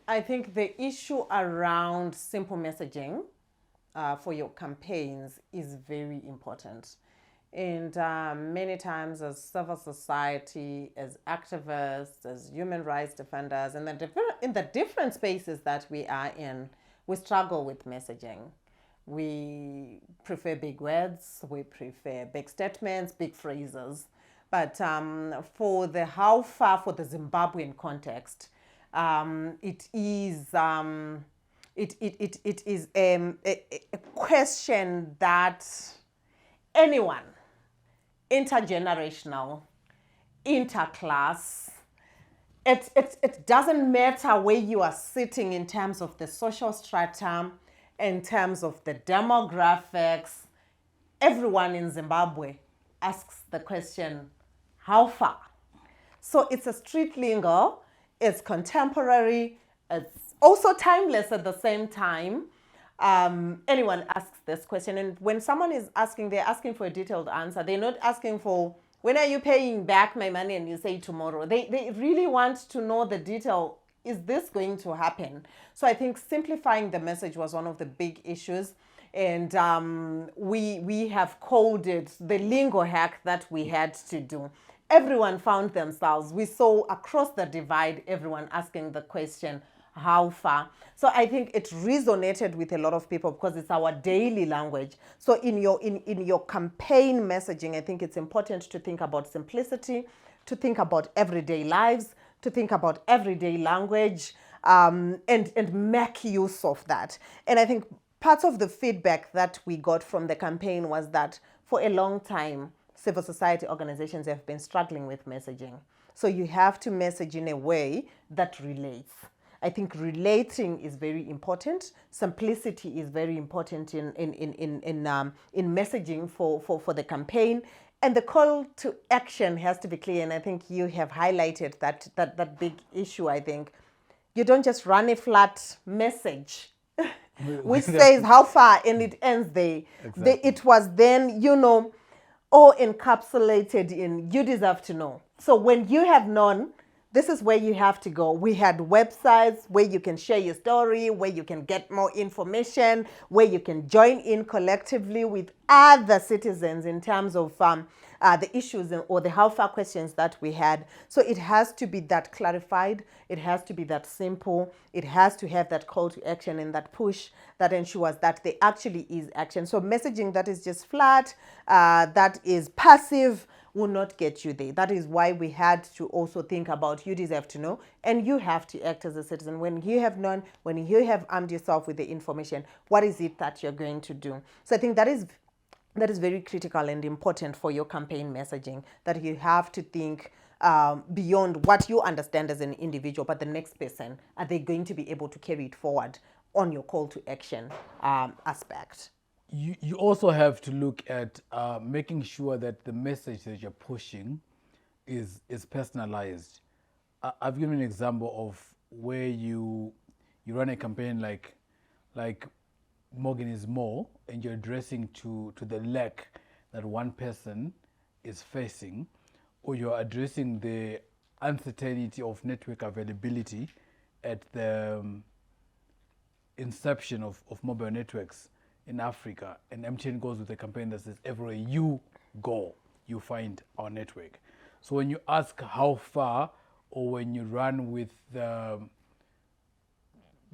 I think the issue around simple messaging for your campaigns is very important. And many times, as civil society, as activists, as human rights defenders, and in the different spaces that we are in, we struggle with messaging. We prefer big words, we prefer big statements, big phrases. But for the how far, for the Zimbabwean context, it is it is a question that anyone, intergenerational, interclass, it doesn't matter where you are sitting in terms of the social strata, in terms of the demographics, everyone in Zimbabwe asks the question, how far? So it's a street lingo, it's contemporary, it's also timeless at the same time. Anyone asks this question, and when someone is asking, they're asking for a detailed answer. They're not asking for, when are you paying back my money? And you say tomorrow. They really want to know the detail. Is this going to happen? So I think simplifying the message was one of the big issues. And we have called it the lingo hack that we had to do. Everyone found themselves, we saw across the divide, everyone asking the question, how far? So I think it resonated with a lot of people because it's our daily language. So in your campaign messaging, I think it's important to think about simplicity, to think about everyday lives, to think about everyday language, and make use of that. And I think part of the feedback that we got from the campaign was that for a long time, civil society organizations have been struggling with messaging. So you have to message in a way that relates. I think relating is very important. Simplicity is very important in messaging for the campaign. And the call to action has to be clear. And I think you have highlighted that big issue, I think. You don't just run a flat message which says how far and it ends there. Exactly. It was then, all encapsulated in you deserve to know. So when you have known, this is where you have to go. We had websites where you can share your story, where you can get more information, where you can join in collectively with other citizens in terms of the issues or the how far questions that we had. So it has to be that clarified. It has to be that simple. It has to have that call to action and that push that ensures that there actually is action. So messaging that is just flat, that is passive, will not get you there. That is why we had to also think about you deserve to know and you have to act as a citizen. When you have known, when you have armed yourself with the information, what is it that you're going to do? So I think that is very critical and important for your campaign messaging, that you have to think beyond what you understand as an individual, but the next person, are they going to be able to carry it forward on your call to action aspect? You also have to look at making sure that the message that you're pushing is personalized. I've given an example of where you run a campaign like Morgan is more, and you're addressing to the lack that one person is facing, or you're addressing the uncertainty of network availability at the inception of mobile networks in Africa. And MTN goes with a campaign that says, everywhere you go, you find our network. So when you ask how far, or when you run with the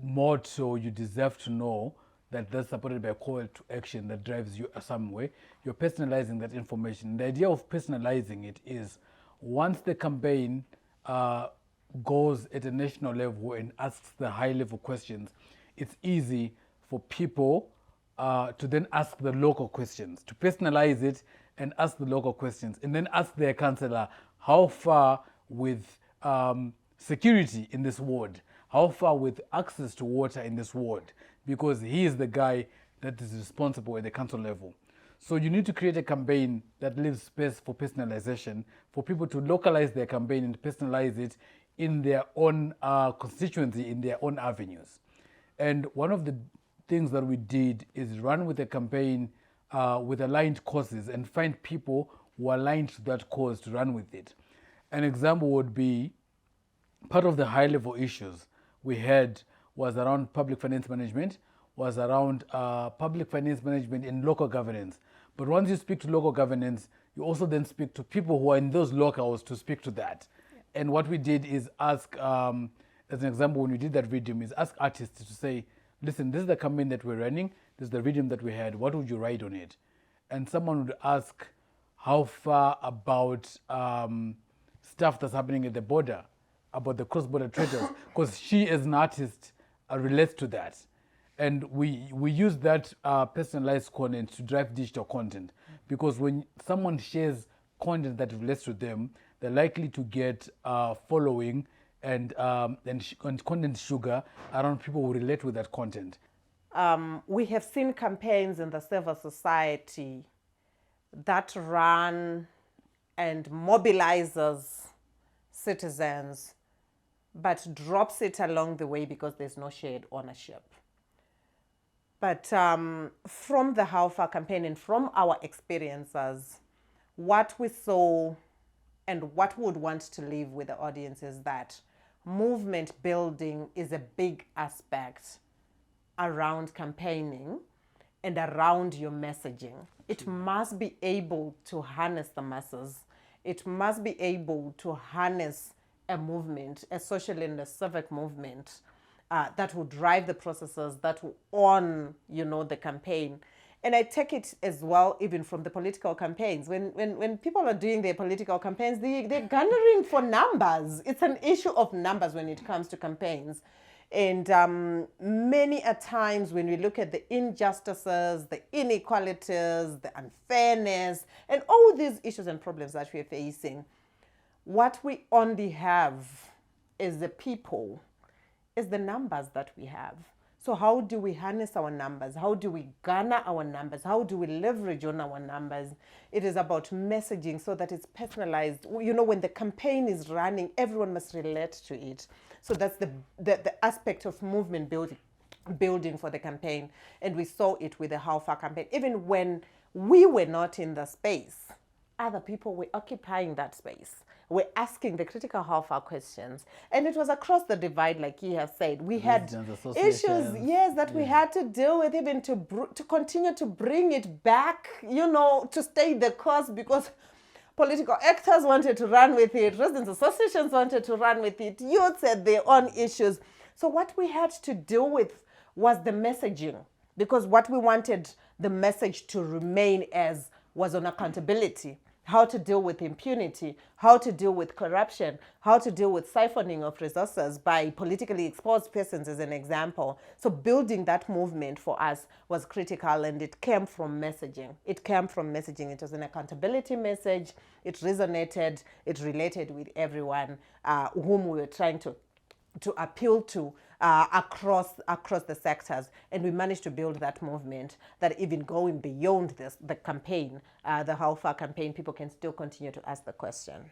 motto, you deserve to know, that's supported by a call to action that drives you somewhere, you're personalizing that information. The idea of personalizing it is, once the campaign goes at a national level and asks the high level questions, it's easy for people to then ask the local questions, to personalize it and ask the local questions, and then ask their councillor, how far with security in this ward? How far with access to water in this ward? Because he is the guy that is responsible at the council level. So you need to create a campaign that leaves space for personalization, for people to localize their campaign and personalize it in their own constituency, in their own avenues. And one of the things that we did is run with a campaign with aligned causes and find people who are aligned to that cause to run with it. An example would be, part of the high level issues we had was around public finance management, was around public finance management in local governance. But once you speak to local governance, you also then speak to people who are in those locales to speak to that. Yeah. And what we did is ask, as an example, when we did that redeem, is ask artists to say, listen, this is the campaign that we're running, this is the redeem that we had, what would you write on it? And someone would ask how far about stuff that's happening at the border, about the cross-border traders, because she as an artist relates to that. And we use that personalized content to drive digital content, because when someone shares content that relates to them, they're likely to get following and content sugar around people who relate with that content. We have seen campaigns in the civil society that run and mobilizes citizens, but drops it along the way because there's no shared ownership. But from the How Far campaign and from our experiences, what we saw and what we would want to leave with the audience is that movement building is a big aspect around campaigning and around your messaging. It must be able to harness the masses. It must be able to harness a movement, a social and a civic movement that will drive the processes, that will own, the campaign. And I take it as well, even from the political campaigns. When people are doing their political campaigns, they're garnering for numbers. It's an issue of numbers when it comes to campaigns. And many a times when we look at the injustices, the inequalities, the unfairness, and all these issues and problems that we're facing, what we only have is the people, is the numbers that we have. So how do we harness our numbers? How do we garner our numbers? How do we leverage on our numbers? It is about messaging so that it's personalized. When the campaign is running, everyone must relate to it. So that's the aspect of movement building for the campaign. And we saw it with the How Far campaign. Even when we were not in the space, other people were occupying that space. We're asking the critical how far questions. And it was across the divide, like he has said. We had issues, that we had to deal with, even to continue to bring it back, to stay the course, because political actors wanted to run with it, residents associations wanted to run with it, youths had their own issues. So what we had to deal with was the messaging, because what we wanted the message to remain as was on accountability. How to deal with impunity, how to deal with corruption, how to deal with siphoning of resources by politically exposed persons, as an example. So building that movement for us was critical, and it came from messaging. It was an accountability message. It resonated. It related with everyone whom we were trying to appeal to across the sectors. And we managed to build that movement that even going beyond the campaign, the How Far campaign, people can still continue to ask the question.